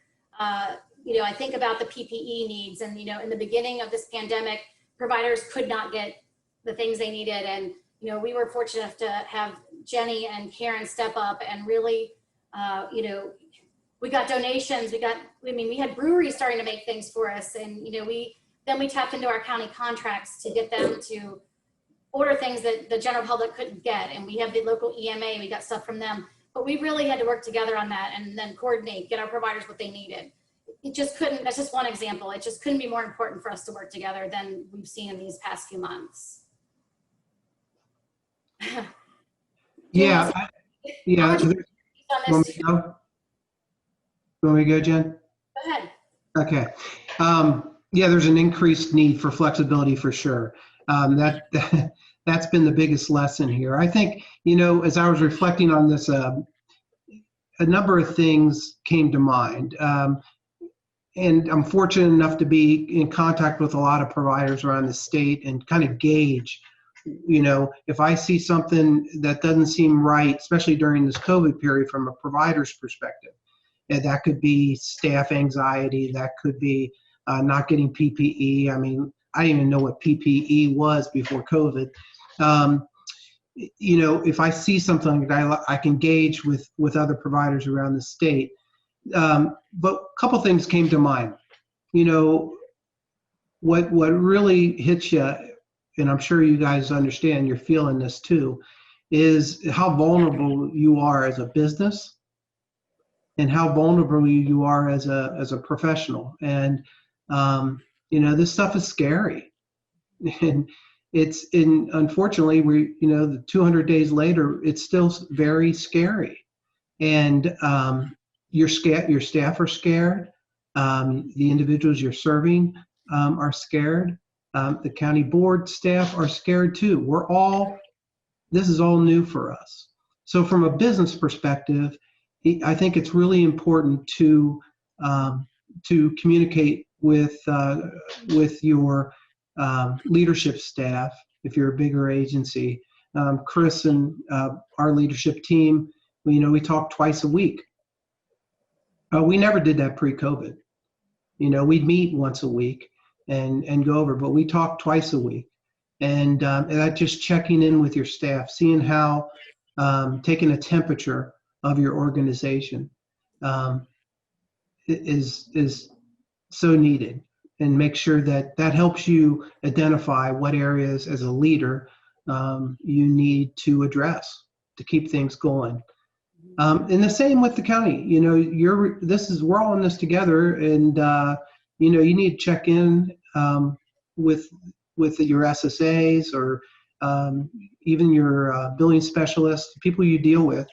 You know, I think about the PPE needs, and, you know, in the beginning of this pandemic, providers could not get the things they needed. And, you know, we were fortunate to have Jenny and Karen step up and really, you know, we got donations, we had breweries starting to make things for us. And, you know, then we tapped into our county contracts to get them to order things that the general public couldn't get. And we have the local EMA, we got stuff from them, but we really had to work together on that and then coordinate, get our providers what they needed. It just couldn't, that's just one example. It just couldn't be more important for us to work together than we've seen in these past few months. Yeah. Yeah. You want me to go, Jen? Go ahead. Okay. Yeah, there's an increased need for flexibility for sure. That's been the biggest lesson here. I think, you know, as I was reflecting on this, a number of things came to mind. And I'm fortunate enough to be in contact with a lot of providers around the state and kind of gauge if I see something that doesn't seem right, especially during this COVID period from a provider's perspective, and that could be staff anxiety, that could be not getting PPE. I mean, I didn't even know what PPE was before COVID. If I see something that I can gauge with other providers around the state. But a couple things came to mind. What really hits you, and I'm sure you guys understand, you're feeling this too, is how vulnerable you are as a business and how vulnerable you are as a professional. And this stuff is scary. And unfortunately, the 200 days later, it's still very scary. And your staff are scared. The individuals you're serving are scared. The county board staff are scared too. This is all new for us. So from a business perspective, I think it's really important to communicate with your leadership staff if you're a bigger agency. Chris and our leadership team, we talk twice a week. We never did that pre-COVID. We'd meet once a week and go over, but we talk twice a week. And that just checking in with your staff, seeing how, taking a temperature of your organization is so needed, and make sure that helps you identify what areas as a leader you need to address to keep things going. And the same with the county. We're all in this together, and you need to check in with your SSAs or even your billing specialists, people you deal with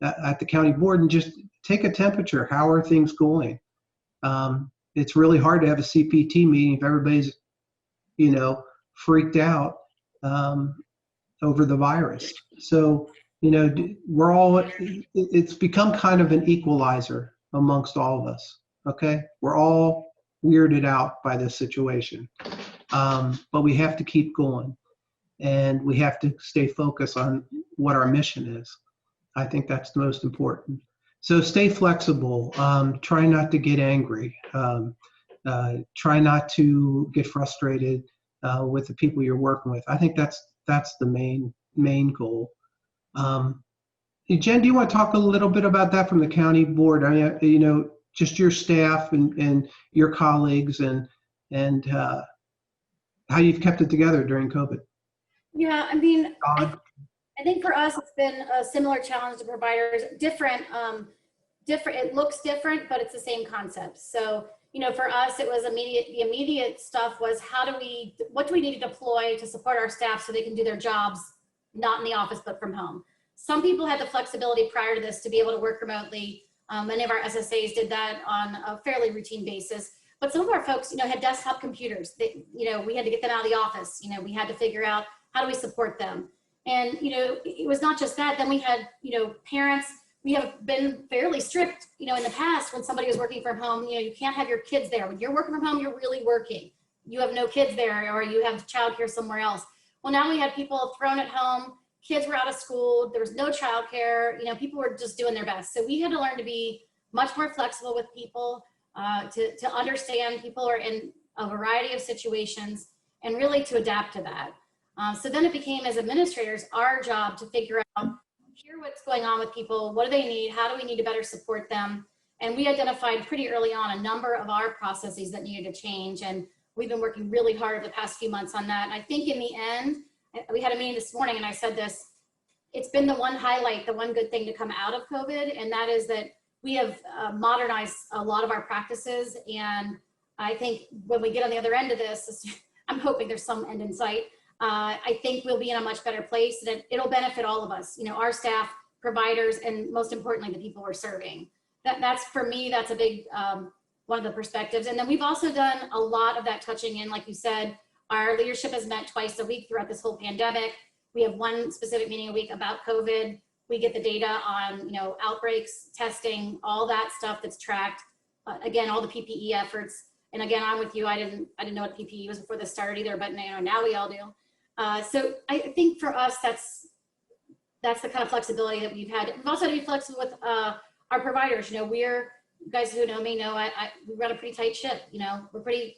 at the county board, and just take a temperature. How are things going? It's really hard to have a CPT meeting if everybody's, freaked out over the virus. So, it's become kind of an equalizer amongst all of us. Okay. We're all weirded out by this situation. But we have to keep going, and we have to stay focused on what our mission is. I think that's the most important. So stay flexible. Try not to get angry. Try not to get frustrated with the people you're working with. I think that's the main goal. Jen, do you want to talk a little bit about that from the county board? I mean, just your staff and your colleagues and how you've kept it together during COVID. Yeah, I mean, I think for us, it's been a similar challenge to providers. Different. It looks different, but it's the same concept. So, for us, it was immediate. The immediate stuff was what do we need to deploy to support our staff so they can do their jobs, not in the office, but from home. Some people had the flexibility prior to this to be able to work remotely. Many of our SSAs did that on a fairly routine basis. But some of our folks, had desktop computers. We had to get them out of the office. We had to figure out how do we support them. And, it was not just that. Then we had, parents. We have been fairly strict, in the past when somebody was working from home. You can't have your kids there. When you're working from home, you're really working. You have no kids there, or you have childcare somewhere else. Well, now we had people thrown at home. Kids were out of school. There was no childcare. People were just doing their best. So we had to learn to be much more flexible with people, to understand people are in a variety of situations, and really to adapt to that. So then it became, as administrators, our job to figure out, hear what's going on with people, what do they need, how do we need to better support them? And we identified pretty early on a number of our processes that needed to change, and we've been working really hard over the past few months on that. And I think in the end, we had a meeting this morning, and I said this, it's been the one highlight, the one good thing to come out of COVID, and that is that we have modernized a lot of our practices. And I think when we get on the other end of this, I'm hoping there's some end in sight. I think we'll be in a much better place, that it'll benefit all of us, our staff, providers, and most importantly, the people we're serving. That's, for me, that's a big, one of the perspectives. And then we've also done a lot of that touching in, like you said, our leadership has met twice a week throughout this whole pandemic. We have one specific meeting a week about COVID. We get the data on, outbreaks, testing, all that stuff that's tracked. Again, all the PPE efforts. And again, I'm with you. I didn't know what PPE was before this started either, but now we all do. So I think for us, that's the kind of flexibility that we've had. We've also had to be flexible with our providers. You know, you guys who know me know we run a pretty tight ship. You know, we're pretty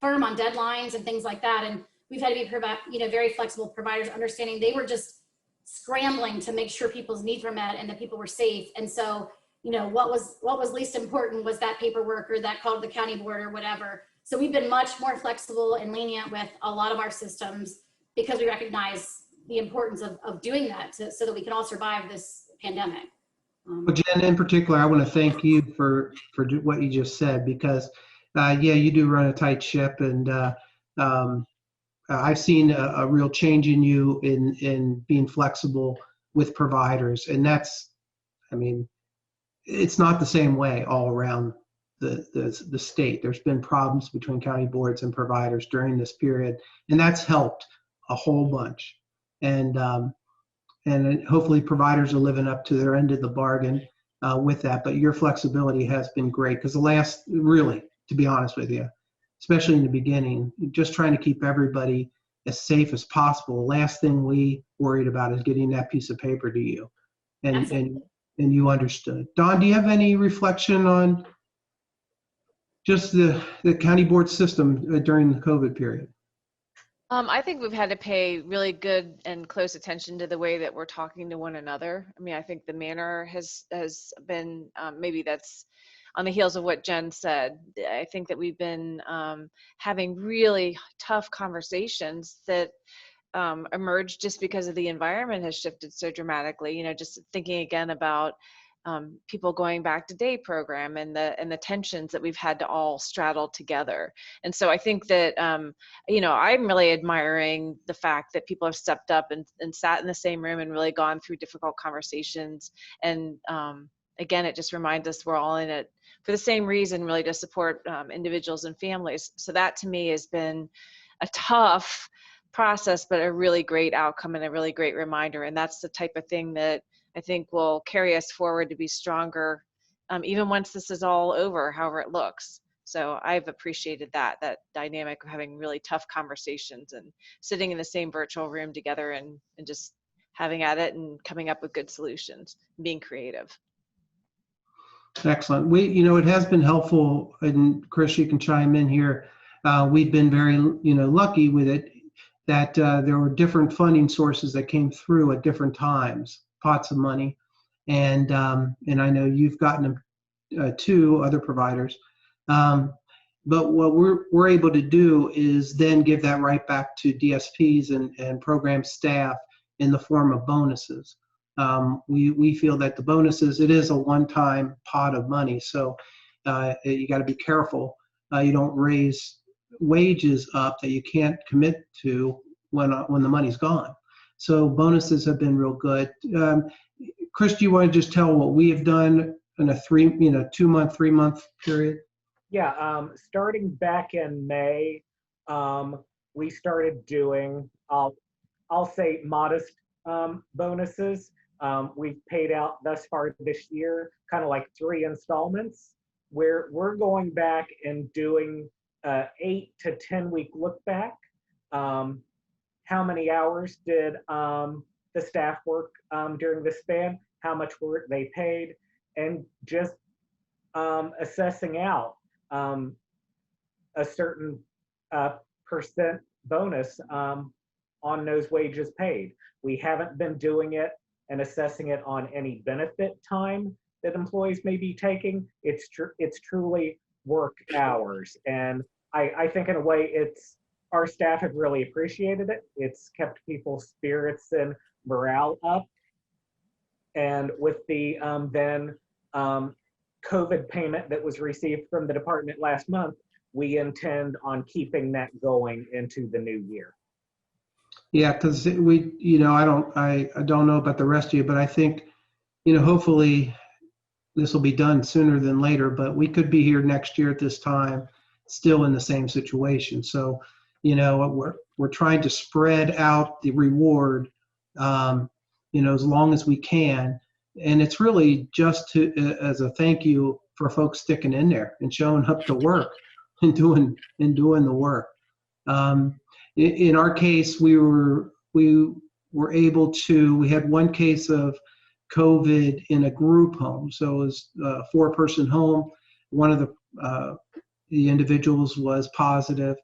firm on deadlines and things like that. And we've had to be very flexible providers, understanding they were just scrambling to make sure people's needs were met and that people were safe. And so, you know, what was least important was that paperwork or that call to the county board or whatever. So we've been much more flexible and lenient with a lot of our systems because we recognize the importance of doing that so that we can all survive this pandemic. Well, Jen, in particular, I want to thank you for what you just said, because yeah, you do run a tight ship, and I've seen a real change in you in being flexible with providers, and that's, I mean, it's not the same way all around the state. There's been problems between county boards and providers during this period, and that's helped a whole bunch. And hopefully providers are living up to their end of the bargain with that. But your flexibility has been great, because really, to be honest with you, especially in the beginning, just trying to keep everybody as safe as possible. The last thing we worried about is getting that piece of paper to you, and you understood. Dawn, do you have any reflection on just the county board system during the COVID period? I think we've had to pay really good and close attention to the way that we're talking to one another. I mean, I think the manner has been, maybe that's on the heels of what Jen said. I think that we've been having really tough conversations that emerged just because of the environment has shifted so dramatically. You know, just thinking again about people going back to day program and the tensions that we've had to all straddle together. And so I think that, you know, I'm really admiring the fact that people have stepped up and sat in the same room and really gone through difficult conversations. And again, it just reminds us we're all in it for the same reason, really, to support individuals and families. So that to me has been a tough process, but a really great outcome and a really great reminder. And that's the type of thing that I think will carry us forward to be stronger, even once this is all over, however it looks. So I've appreciated that dynamic of having really tough conversations and sitting in the same virtual room together and just having at it and coming up with good solutions, being creative. Excellent. It has been helpful, and Chris, you can chime in here. We've been very, lucky with it, that there were different funding sources that came through at different times, pots of money, and I know you've gotten them to other providers. But what we're able to do is then give that right back to DSPs and program staff in the form of bonuses. We feel that the bonuses, it is a one-time pot of money, so you got to be careful you don't raise wages up that you can't commit to when the money's gone. So bonuses have been real good. Chris, do you want to just tell what we have done in a 2-month, 3-month period? Yeah, starting back in May, we started doing, I'll say modest bonuses. We've paid out thus far this year, kind of like 3 installments, where we're going back and doing 8 to 10 week look back. How many hours did the staff work during the span? How much were they paid? And just assessing out a certain percent bonus on those wages paid. We haven't been doing it and assessing it on any benefit time that employees may be taking. It's truly work hours. And I think in a way our staff have really appreciated it. It's kept people's spirits and morale up. And with the COVID payment that was received from the department last month, we intend on keeping that going into the new year. Yeah, because I don't know about the rest of you, but I think, hopefully this will be done sooner than later, but we could be here next year at this time still in the same situation. So, we're trying to spread out the reward, as long as we can. And it's really just as a thank you for folks sticking in there and showing up to work and doing the work. in our case, we were able to, we had one case of COVID in a group home. So it was a 4-person home. One of the individuals was positive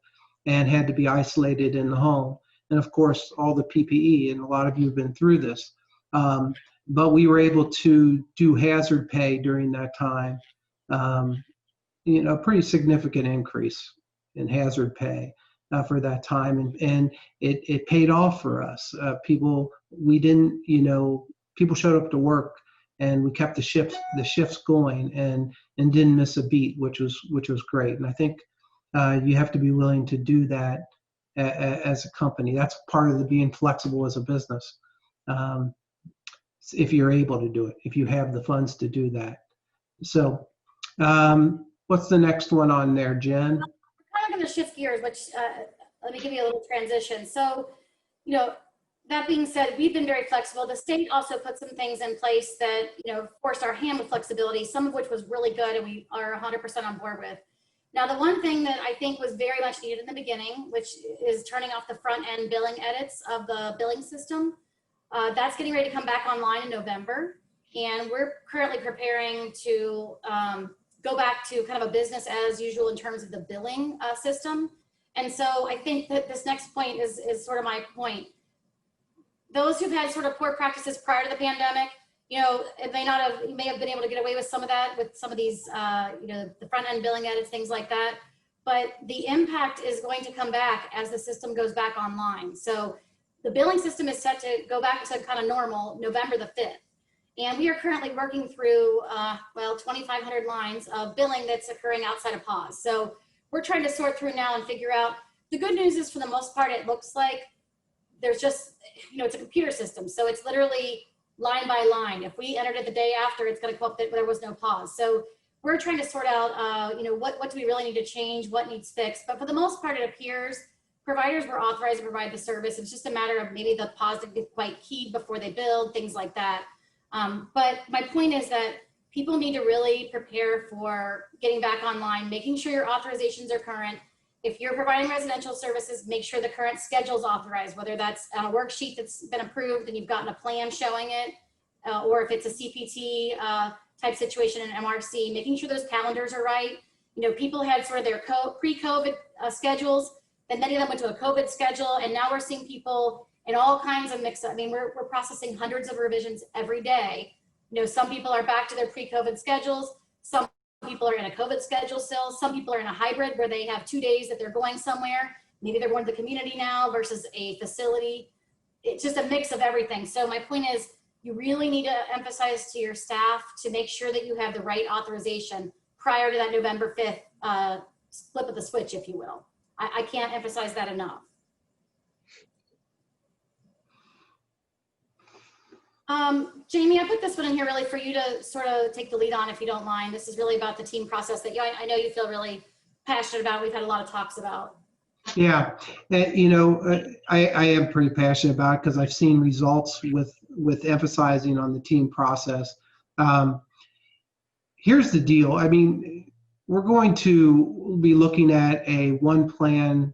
and had to be isolated in the home. And of course, all the PPE, and a lot of you have been through this. But we were able to do hazard pay during that time. Pretty significant increase in hazard pay for that time. And it paid off for us. People showed up to work, and we kept the shifts going and didn't miss a beat, which was great. And I think you have to be willing to do that as a company. That's part of the being flexible as a business. If you're able to do it, if you have the funds to do that. So what's the next one on there, Jen? I'm kind of going to shift gears, which let me give you a little transition. So, that being said, we've been very flexible. The state also put some things in place that, forced our hand with flexibility, some of which was really good and we are 100% on board with. Now, the one thing that I think was very much needed in the beginning, which is turning off the front end billing edits of the billing system, that's getting ready to come back online in November. And we're currently preparing to go back to kind of a business as usual in terms of the billing system. And so I think that this next point is sort of my point. Those who've had sort of poor practices prior to the pandemic, it may have been able to get away with some of that with some of these, the front end billing edits, things like that. But the impact is going to come back as the system goes back online. So the billing system is set to go back to kind of normal November the 5th. And we are currently working through, 2,500 lines of billing that's occurring outside of pause. So we're trying to sort through now and figure out, the good news is for the most part, it looks like there's just, it's a computer system. So it's literally line by line. If we entered it the day after, it's going to come up that there was no pause. So we're trying to sort out, what do we really need to change? What needs fixed? But for the most part, it appears providers were authorized to provide the service. It's just a matter of maybe the pause didn't get quite keyed before they billed, things like that. But my point is that people need to really prepare for getting back online, making sure your authorizations are current. If you're providing residential services, make sure the current schedule is authorized, whether that's on a worksheet that's been approved and you've gotten a plan showing it, or if it's a CPT type situation in MRC, making sure those calendars are right. People had sort of their pre-COVID schedules, and many of them went to a COVID schedule, and now we're seeing people in all kinds of mix-up. I mean, we're processing hundreds of revisions every day. Some people are back to their pre-COVID schedules. Some people are in a COVID schedule still. Some people are in a hybrid where they have 2 days that they're going somewhere. Maybe they're going to the community now versus a facility. It's just a mix of everything. So my point is, you really need to emphasize to your staff to make sure that you have the right authorization prior to that November 5th flip of the switch, if you will. I can't emphasize that enough. Jamie, I put this one in here really for you to sort of take the lead on, if you don't mind. This is really about the team process that I know you feel really passionate about. We've had a lot of talks about. Yeah, I am pretty passionate about it because I've seen results with emphasizing on the team process. Here's the deal. I mean, we're going to be looking at a one plan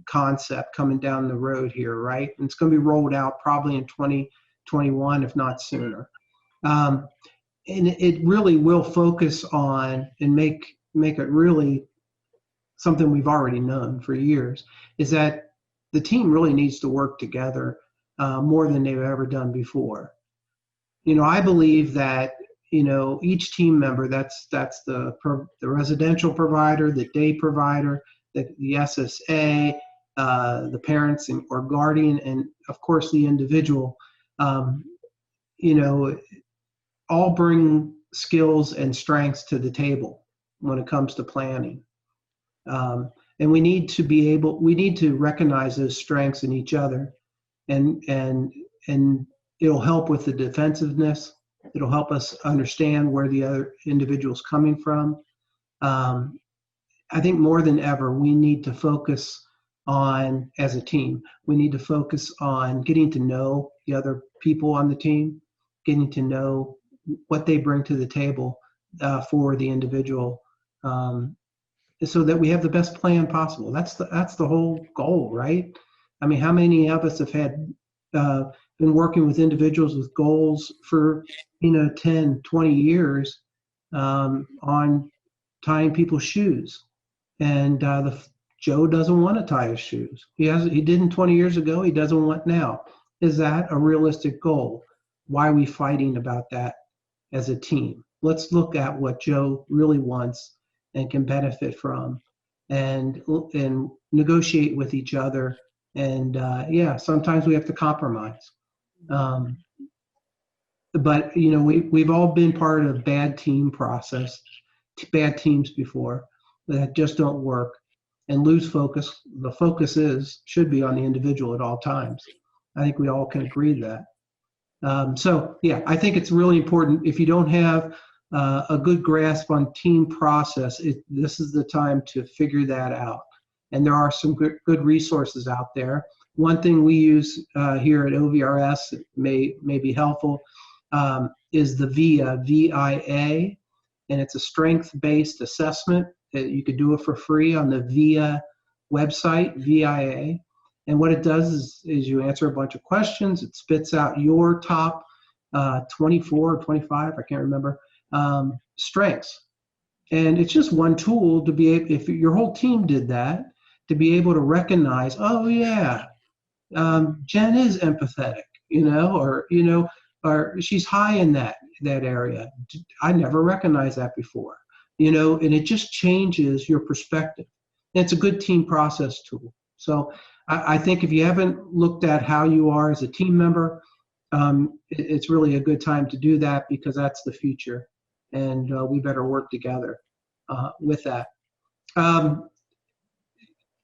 concept coming down the road here, right? And it's going to be rolled out probably in 2021, if not sooner. And it really will focus on and make it really something we've already known for years, is that the team really needs to work together more than they've ever done before. I believe that each team member, that's the residential provider, the day provider, the SSA, the parents or guardian, and of course the individual, all bring skills and strengths to the table when it comes to planning. And we need to recognize those strengths in each other, and it'll help with the defensiveness. It'll help us understand where the other individual's coming from. I think more than ever, we need to focus on, as a team, we need to focus on getting to know the other people on the team, getting to know what they bring to the table for the individual. And so that we have the best plan possible. That's the whole goal, right? I mean, how many of us have had been working with individuals with goals for 10, 20 years on tying people's shoes, and Joe doesn't want to tie his shoes. He didn't 20 years ago. He doesn't want now. Is that a realistic goal? Why are we fighting about that as a team? Let's look at what Joe really wants and can benefit from, and negotiate with each other. And yeah, sometimes we have to compromise. But we've all been part of bad team process, bad teams before that just don't work and lose focus. The focus should be on the individual at all times. I think we all can agree to that. So yeah, I think it's really important. If you don't have a good grasp on team process, this is the time to figure that out. And there are some good resources out there. One thing we use here at OVRS may be helpful is the VIA, VIA, and it's a strength-based assessment. You could do it for free on the VIA website, VIA. And what it does is you answer a bunch of questions. It spits out your top 24 or 25, I can't remember, strengths. And it's just one tool to be able, if your whole team did that, to be able to recognize, oh yeah, Jen is empathetic, or she's high in that area. I never recognized that before, and it just changes your perspective. And it's a good team process tool. So I think if you haven't looked at how you are as a team member, it's really a good time to do that, because that's the future, and we better work together with that.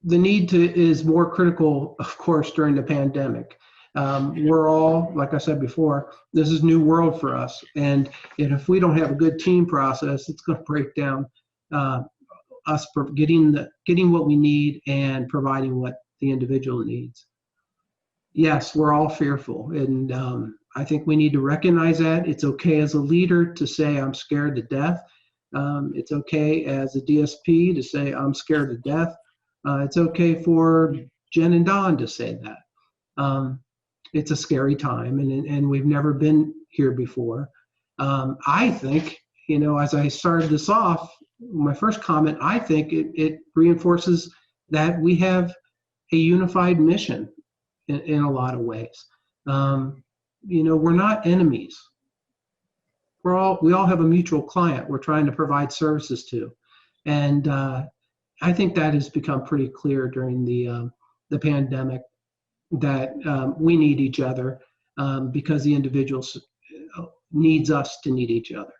The need is more critical, of course, during the pandemic. We're all, like I said before, this is new world for us, and if we don't have a good team process, it's going to break down us for getting what we need and providing what the individual needs. Yes, we're all fearful, and I think we need to recognize that. It's okay as a leader to say, I'm scared to death. It's okay as a DSP to say, I'm scared to death. It's okay for Jen and Don to say that. It's a scary time, and we've never been here before. I think, as I started this off, my first comment, I think it reinforces that we have a unified mission in a lot of ways. We're not enemies. We all have a mutual client we're trying to provide services to. And I think that has become pretty clear during the pandemic, that we need each other because the individuals needs us to need each other.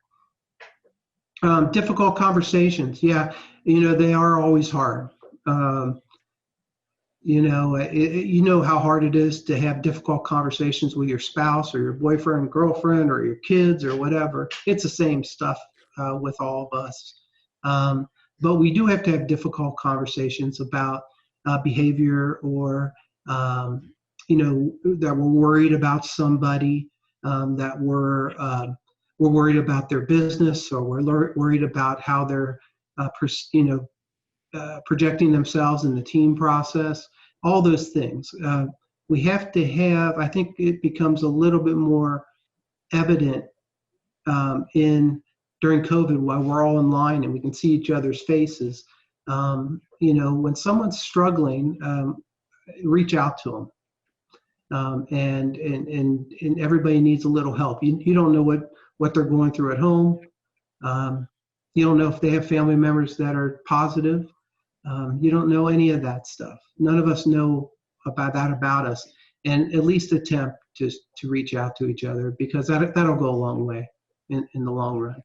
Difficult conversations, yeah, they are always hard. You know how hard it is to have difficult conversations with your spouse or your boyfriend, girlfriend, or your kids or whatever. It's the same stuff with all of us. But we do have to have difficult conversations about behavior, or that we're worried about somebody, that we're worried about their business, or we're worried about how they're projecting themselves in the team process. All those things we have to have. I think it becomes a little bit more evident during COVID, while we're all online and we can see each other's faces. When someone's struggling, reach out to them. And everybody needs a little help. You don't know what they're going through at home. You don't know if they have family members that are positive. You don't know any of that stuff. None of us know about that about us. And at least attempt to reach out to each other, because that'll go a long way in the long run.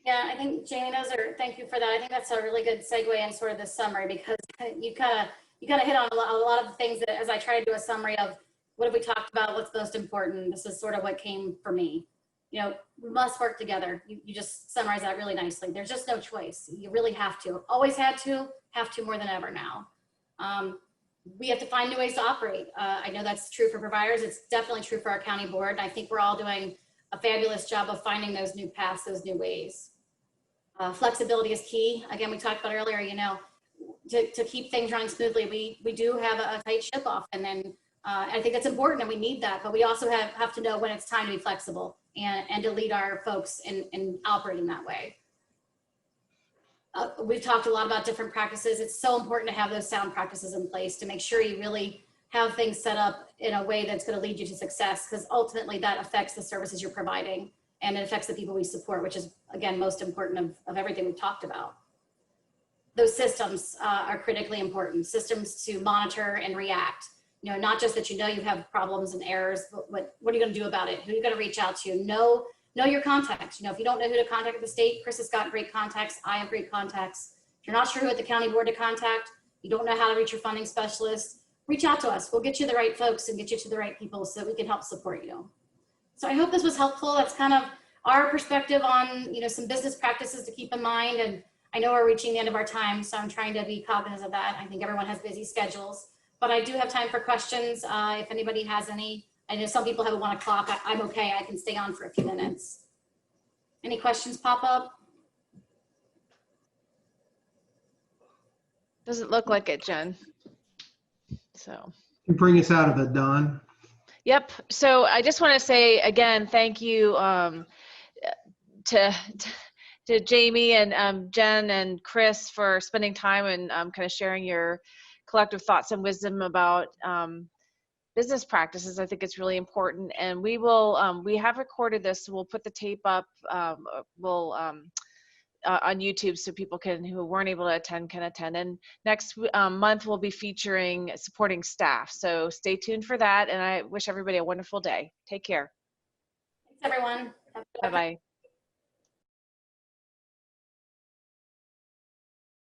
Yeah, I think, Jamie, thank you for that. I think that's a really good segue in sort of this summary, because you kind of hit on a lot of the things that, as I try to do a summary of what have we talked about, what's most important, this is sort of what came for me. We must work together. You just summarized that really nicely. There's just no choice. You really have to. Always have to more than ever now. We have to find new ways to operate. I know that's true for providers. It's definitely true for our county board. And I think we're all doing a fabulous job of finding those new paths, those new ways. Flexibility is key. Again, we talked about earlier, you know, to keep things running smoothly, we do have a tight ship off, and then I think that's important and we need that, but we also have to know when it's time to be flexible and to lead our folks in operating that way. We've talked a lot about different practices. It's so important to have those sound practices in place to make sure you really have things set up in a way that's going to lead you to success, because ultimately that affects the services you're providing and it affects the people we support, which is, again, most important of everything we've talked about. Those systems are critically important, systems to monitor and react. You know, not just that you know you have problems and errors, but what are you going to do about it? Who are you going to reach out to? Know your contacts. You know, if you don't know who to contact at the state, Chris has got great contacts. I have great contacts. If you're not sure who at the county board to contact, you don't know how to reach your funding specialist, reach out to us. We'll get you the right folks and get you to the right people so that we can help support you. So I hope this was helpful. That's kind of our perspective on, you know, some business practices to keep in mind. And I know we're reaching the end of our time, so I'm trying to be cognizant of that. I think everyone has busy schedules, but I do have time for questions. If anybody has any, I know some people have a 1 o'clock. I'm okay. I can stay on for a few minutes. Any questions pop up? Doesn't look like it, Jen. So. You bring us out of it, Don. Yep. So I just want to say again, thank you to Jamie and Jen and Chris for spending time and kind of sharing your collective thoughts and wisdom about business practices. I think it's really important, and we will we have recorded this, so we'll put the tape up. On YouTube, so people who weren't able to attend can attend. And next month we'll be featuring supporting staff. So stay tuned for that. And I wish everybody a wonderful day. Take care. Thanks, everyone. Bye-bye.